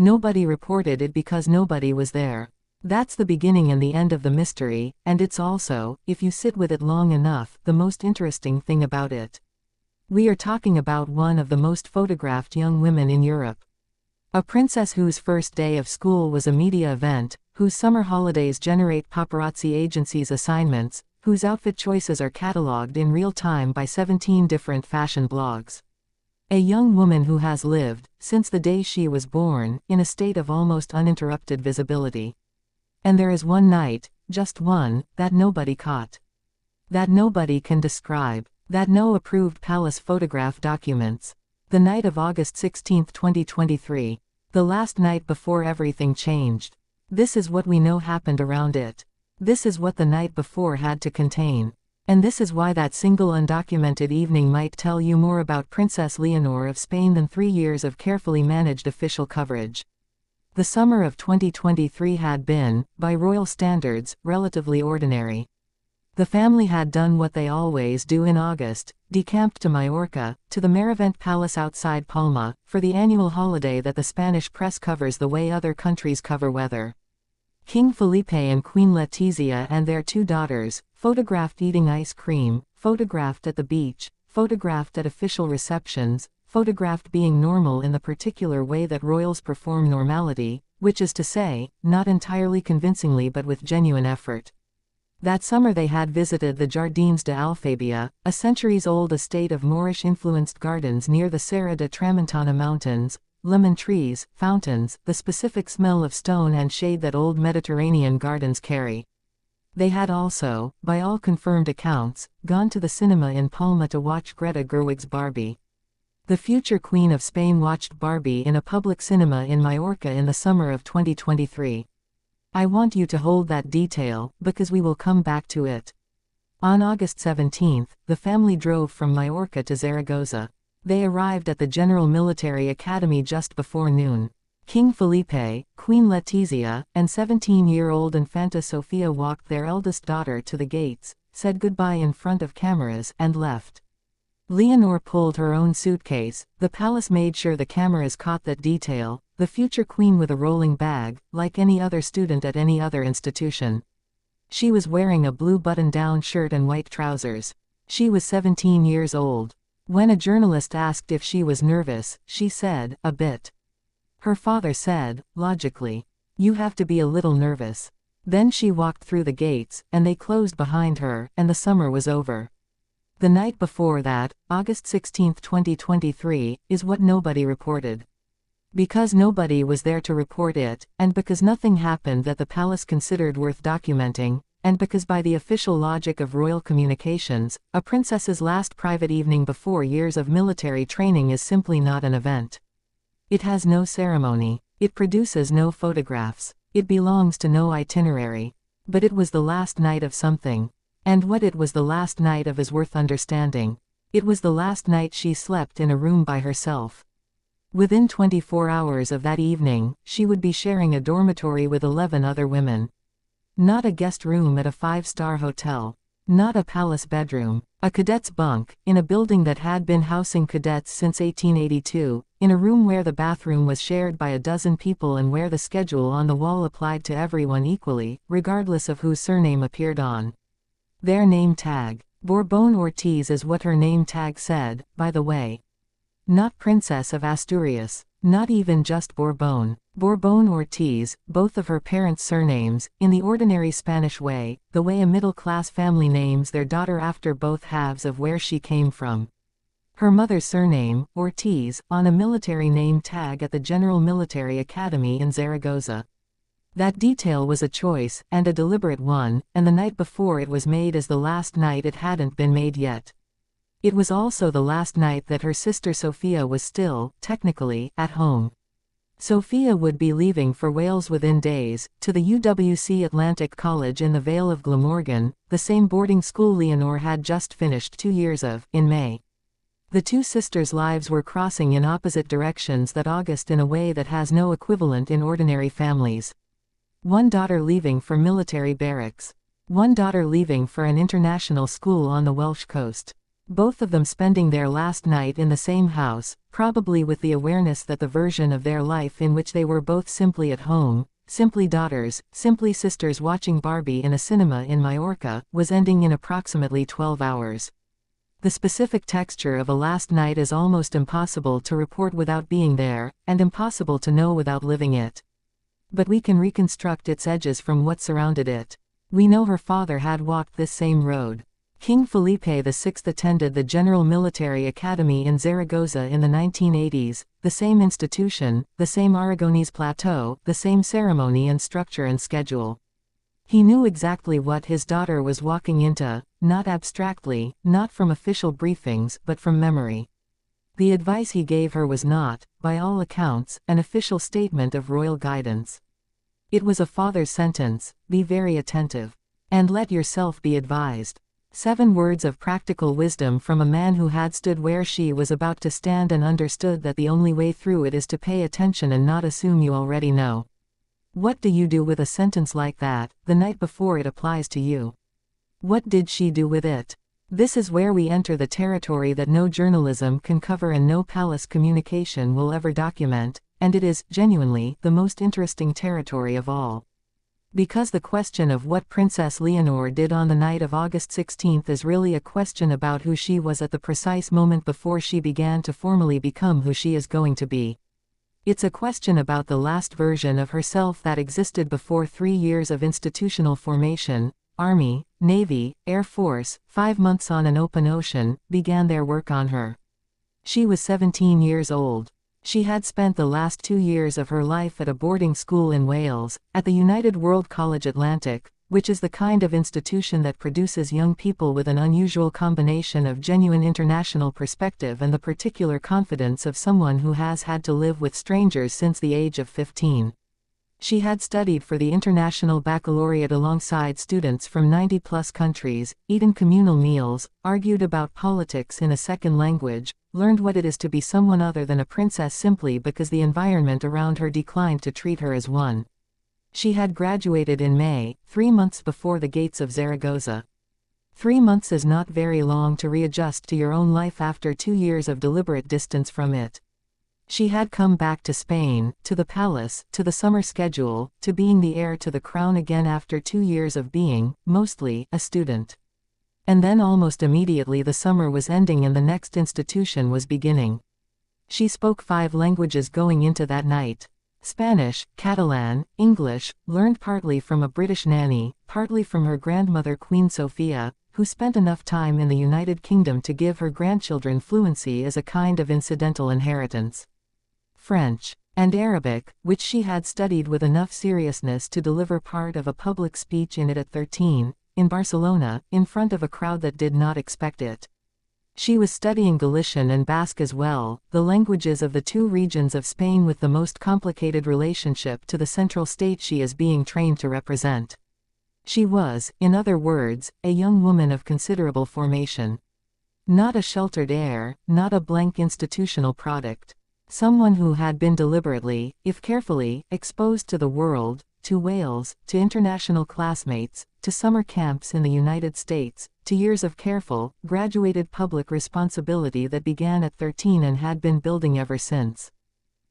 Nobody reported it because nobody was there. That's the beginning and the end of the mystery, and it's also, if you sit with it long enough, the most interesting thing about it. We are talking about one of the most photographed young women in Europe. A princess whose first day of school was a media event, whose summer holidays generate paparazzi agencies' assignments, whose outfit choices are catalogued in real time by 17 different fashion blogs. A young woman who has lived, since the day she was born, in a state of almost uninterrupted visibility. And there is one night, just one, that nobody caught. That nobody can describe. That no approved palace photograph documents. The night of August 16, 2023. The last night before everything changed. This is what we know happened around it. This is what the night before had to contain. And this is why that single undocumented evening might tell you more about Princess Leonor of Spain than 3 years of carefully managed official coverage. The summer of 2023 had been, by royal standards, relatively ordinary. The family had done what they always do in August, decamped to Majorca, to the Merivent Palace outside Palma, for the annual holiday that the Spanish press covers the way other countries cover weather. King Felipe and Queen Letizia and their 2 daughters, photographed eating ice cream, photographed at the beach, photographed at official receptions, photographed being normal in the particular way that royals perform normality, which is to say, not entirely convincingly but with genuine effort. That summer they had visited the Jardins de Alfabia, a centuries-old estate of Moorish-influenced gardens near the Serra de Tramontana mountains, lemon trees, fountains, the specific smell of stone and shade that old Mediterranean gardens carry. They had also, by all confirmed accounts, gone to the cinema in Palma to watch Greta Gerwig's Barbie. The future Queen of Spain watched Barbie in a public cinema in Majorca in the summer of 2023. I want you to hold that detail, because we will come back to it. On August 17, the family drove from Majorca to Zaragoza. They arrived at the General Military Academy just before noon. King Felipe, Queen Letizia, and 17-year-old Infanta Sofia walked their eldest daughter to the gates, said goodbye in front of cameras, and left. Leonor pulled her own suitcase. The palace made sure the cameras caught that detail, the future queen with a rolling bag, like any other student at any other institution. She was wearing a blue button-down shirt and white trousers. She was 17 years old. When a journalist asked if she was nervous, she said, "A bit." Her father said, logically, "You have to be a little nervous." Then she walked through the gates, and they closed behind her, and the summer was over. The night before that, August 16, 2023, is what nobody reported. Because nobody was there to report it, and because nothing happened that the palace considered worth documenting, and because by the official logic of royal communications, a princess's last private evening before years of military training is simply not an event. It has no ceremony. It produces no photographs. It belongs to no itinerary. But it was the last night of something. And what it was the last night of is worth understanding. It was the last night she slept in a room by herself. Within 24 hours of that evening, she would be sharing a dormitory with 11 other women. Not a guest room at a 5-star hotel. Not a palace bedroom. A cadet's bunk, in a building that had been housing cadets since 1882, in a room where the bathroom was shared by a dozen people and where the schedule on the wall applied to everyone equally, regardless of whose surname appeared on their name tag. Bourbon Ortiz is what her name tag said, by the way. Not Princess of Asturias. Not even just Bourbon. Bourbon Ortiz, both of her parents' surnames, in the ordinary Spanish way, the way a middle-class family names their daughter after both halves of where she came from. Her mother's surname, Ortiz, on a military name tag at the General Military Academy in Zaragoza. That detail was a choice, and a deliberate one, and the night before it was made as the last night it hadn't been made yet. It was also the last night that her sister Sophia was still, technically, at home. Sophia would be leaving for Wales within days, to the UWC Atlantic College in the Vale of Glamorgan, the same boarding school Leonor had just finished 2 years of, in May. The two sisters' lives were crossing in opposite directions that August in a way that has no equivalent in ordinary families. One daughter leaving for military barracks. One daughter leaving for an international school on the Welsh coast. Both of them spending their last night in the same house, probably with the awareness that the version of their life in which they were both simply at home, simply daughters, simply sisters watching Barbie in a cinema in Majorca, was ending in approximately 12 hours. The specific texture of a last night is almost impossible to report without being there, and impossible to know without living it. But we can reconstruct its edges from what surrounded it. We know her father had walked this same road. King Felipe VI attended the General Military Academy in Zaragoza in the 1980s, the same institution, the same Aragonese plateau, the same ceremony and structure and schedule. He knew exactly what his daughter was walking into, not abstractly, not from official briefings, but from memory. The advice he gave her was not, by all accounts, an official statement of royal guidance. It was a father's sentence: be very attentive. And let yourself be advised. 7 words of practical wisdom from a man who had stood where she was about to stand and understood that the only way through it is to pay attention and not assume you already know. What do you do with a sentence like that, the night before it applies to you? What did she do with it? This is where we enter the territory that no journalism can cover and no palace communication will ever document, and it is, genuinely, the most interesting territory of all. Because the question of what Princess Leonor did on the night of August 16 is really a question about who she was at the precise moment before she began to formally become who she is going to be. It's a question about the last version of herself that existed before 3 years of institutional formation. Army, Navy, Air Force, 5 months on an open ocean, began their work on her. She was 17 years old. She had spent the last 2 years of her life at a boarding school in Wales, at the United World College Atlantic, which is the kind of institution that produces young people with an unusual combination of genuine international perspective and the particular confidence of someone who has had to live with strangers since the age of 15. She had studied for the International Baccalaureate alongside students from 90-plus countries, eaten communal meals, argued about politics in a second language, learned what it is to be someone other than a princess simply because the environment around her declined to treat her as one. She had graduated in May, 3 months before the gates of Zaragoza. 3 months is not very long to readjust to your own life after 2 years of deliberate distance from it. She had come back to Spain, to the palace, to the summer schedule, to being the heir to the crown again after 2 years of being, mostly, a student. And then almost immediately the summer was ending and the next institution was beginning. She spoke 5 languages going into that night. Spanish, Catalan, English, learned partly from a British nanny, partly from her grandmother Queen Sofia, who spent enough time in the United Kingdom to give her grandchildren fluency as a kind of incidental inheritance. French, and Arabic, which she had studied with enough seriousness to deliver part of a public speech in it at 13, in Barcelona, in front of a crowd that did not expect it. She was studying Galician and Basque as well, the languages of the 2 regions of Spain with the most complicated relationship to the central state she is being trained to represent. She was, in other words, a young woman of considerable formation. Not a sheltered heir, not a blank institutional product. Someone who had been deliberately, if carefully, exposed to the world, to Wales, to international classmates, to summer camps in the United States, to years of careful, graduated public responsibility that began at 13 and had been building ever since.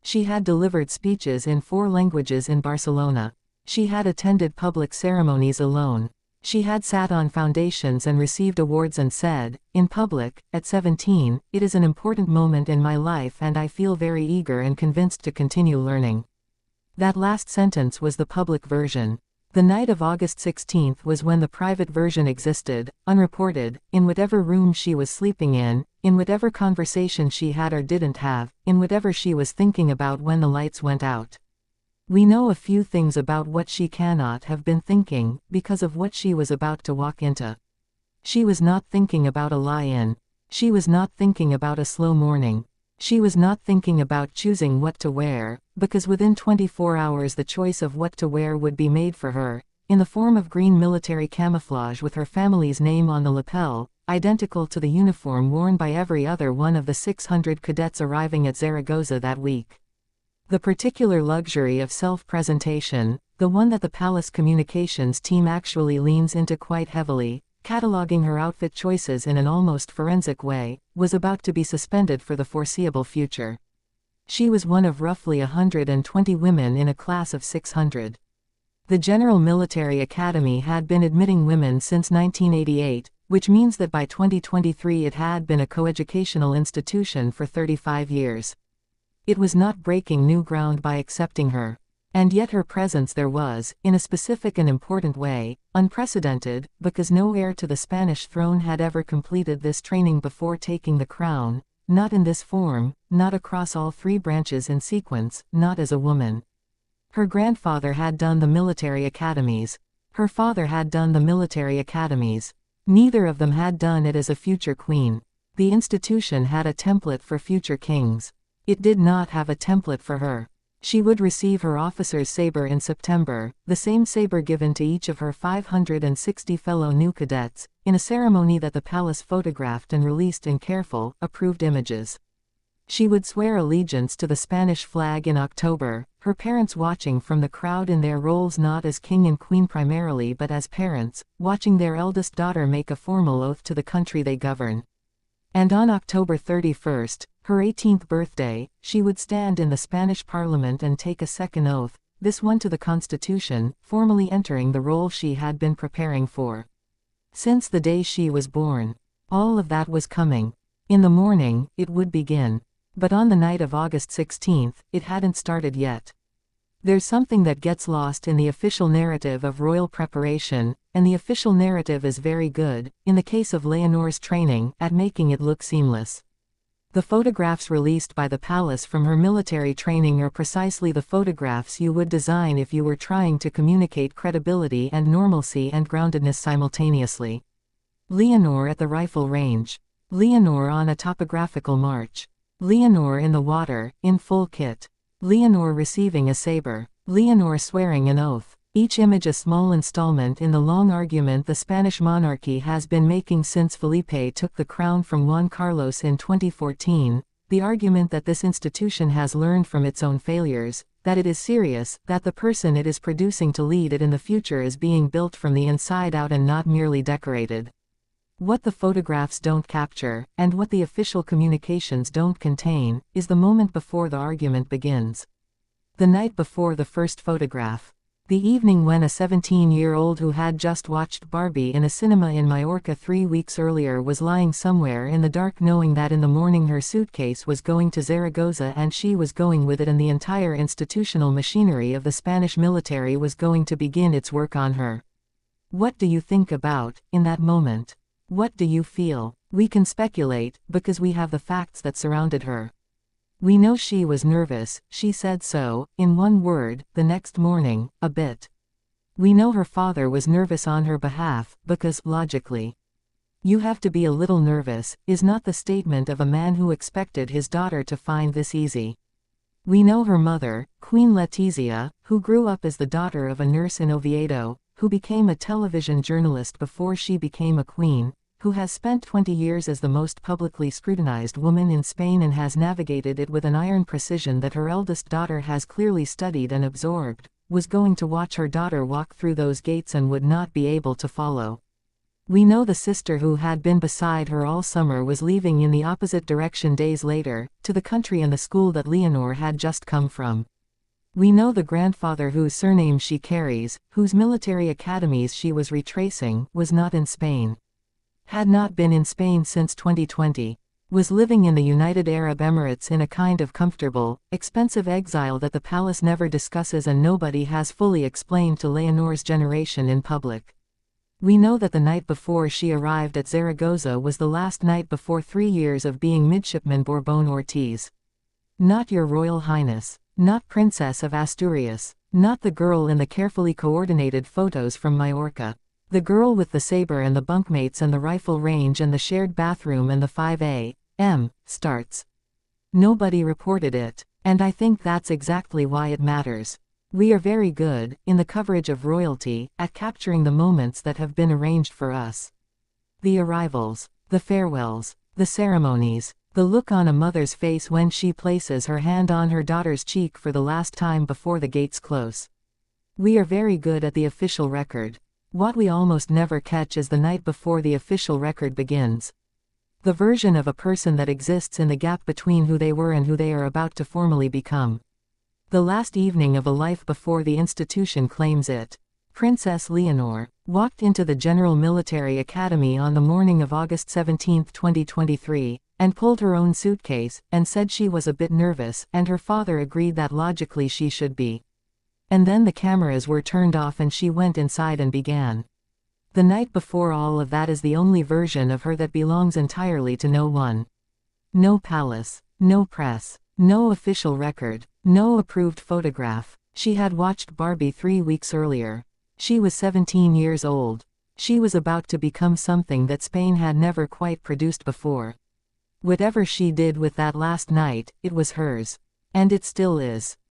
She had delivered speeches in 4 languages in Barcelona. She had attended public ceremonies alone. She had sat on foundations and received awards and said, in public, at 17, "It is an important moment in my life and I feel very eager and convinced to continue learning." That last sentence was the public version. The night of August 16 was when the private version existed, unreported, in whatever room she was sleeping in whatever conversation she had or didn't have, in whatever she was thinking about when the lights went out. We know a few things about what she cannot have been thinking, because of what she was about to walk into. She was not thinking about a lie-in. She was not thinking about a slow morning. She was not thinking about choosing what to wear, because within 24 hours the choice of what to wear would be made for her, in the form of green military camouflage with her family's name on the lapel, identical to the uniform worn by every other one of the 600 cadets arriving at Zaragoza that week. The particular luxury of self-presentation, the one that the palace communications team actually leans into quite heavily, cataloging her outfit choices in an almost forensic way, was about to be suspended for the foreseeable future. She was one of roughly 120 women in a class of 600. The General Military Academy had been admitting women since 1988, which means that by 2023 it had been a coeducational institution for 35 years. It was not breaking new ground by accepting her. And yet her presence there was, in a specific and important way, unprecedented, because no heir to the Spanish throne had ever completed this training before taking the crown, not in this form, not across all three branches in sequence, not as a woman. Her grandfather had done the military academies. Her father had done the military academies. Neither of them had done it as a future queen. The institution had a template for future kings. It did not have a template for her. She would receive her officer's saber in September, the same saber given to each of her 560 fellow new cadets, in a ceremony that the palace photographed and released in careful, approved images. She would swear allegiance to the Spanish flag in October, her parents watching from the crowd in their roles not as king and queen primarily but as parents, watching their eldest daughter make a formal oath to the country they govern. And on October 31st, her 18th birthday, she would stand in the Spanish Parliament and take a second oath, this one to the Constitution, formally entering the role she had been preparing for since the day she was born. All of that was coming. In the morning, it would begin. But on the night of August 16th, it hadn't started yet. There's something that gets lost in the official narrative of royal preparation, and the official narrative is very good, in the case of Leonor's training, at making it look seamless. The photographs released by the palace from her military training are precisely the photographs you would design if you were trying to communicate credibility and normalcy and groundedness simultaneously. Leonor at the rifle range. Leonor on a topographical march. Leonor in the water, in full kit. Leonor receiving a saber. Leonor swearing an oath. Each image a small installment in the long argument the Spanish monarchy has been making since Felipe took the crown from Juan Carlos in 2014, the argument that this institution has learned from its own failures, that it is serious, that the person it is producing to lead it in the future is being built from the inside out and not merely decorated. What the photographs don't capture, and what the official communications don't contain, is the moment before the argument begins. The night before the first photograph. The evening when a 17-year-old who had just watched Barbie in a cinema in Majorca 3 weeks earlier was lying somewhere in the dark knowing that in the morning her suitcase was going to Zaragoza and she was going with it and the entire institutional machinery of the Spanish military was going to begin its work on her. What do you think about, in that moment? What do you feel? We can speculate, because we have the facts that surrounded her. We know she was nervous, she said so, in one word, the next morning, a bit. We know her father was nervous on her behalf, because, logically, you have to be a little nervous, is not the statement of a man who expected his daughter to find this easy. We know her mother, Queen Letizia, who grew up as the daughter of a nurse in Oviedo, who became a television journalist before she became a queen, who has spent 20 years as the most publicly scrutinized woman in Spain and has navigated it with an iron precision that her eldest daughter has clearly studied and absorbed, was going to watch her daughter walk through those gates and would not be able to follow. We know the sister who had been beside her all summer was leaving in the opposite direction days later, to the country and the school that Leonor had just come from. We know the grandfather whose surname she carries, whose military academies she was retracing, was not in Spain. Had not been in Spain since 2020, was living in the United Arab Emirates in a kind of comfortable, expensive exile that the palace never discusses and nobody has fully explained to Leonor's generation in public. We know that the night before she arrived at Zaragoza was the last night before 3 years of being Midshipman Bourbon Ortiz. Not your Royal Highness, not Princess of Asturias, not the girl in the carefully coordinated photos from Majorca. The girl with the saber and the bunkmates and the rifle range and the shared bathroom and the 5 a.m. starts. Nobody reported it, and I think that's exactly why it matters. We are very good, in the coverage of royalty, at capturing the moments that have been arranged for us. The arrivals, the farewells, the ceremonies, the look on a mother's face when she places her hand on her daughter's cheek for the last time before the gates close. We are very good at the official record. What we almost never catch is the night before the official record begins. The version of a person that exists in the gap between who they were and who they are about to formally become. The last evening of a life before the institution claims it. Princess Leonor walked into the General Military Academy on the morning of August 17, 2023, and pulled her own suitcase, and said she was a bit nervous, and her father agreed that logically she should be. And then the cameras were turned off and she went inside and began. The night before all of that is the only version of her that belongs entirely to no one. No palace, no press, no official record, no approved photograph. She had watched Barbie 3 weeks earlier. She was 17 years old. She was about to become something that Spain had never quite produced before. Whatever she did with that last night, it was hers. And it still is.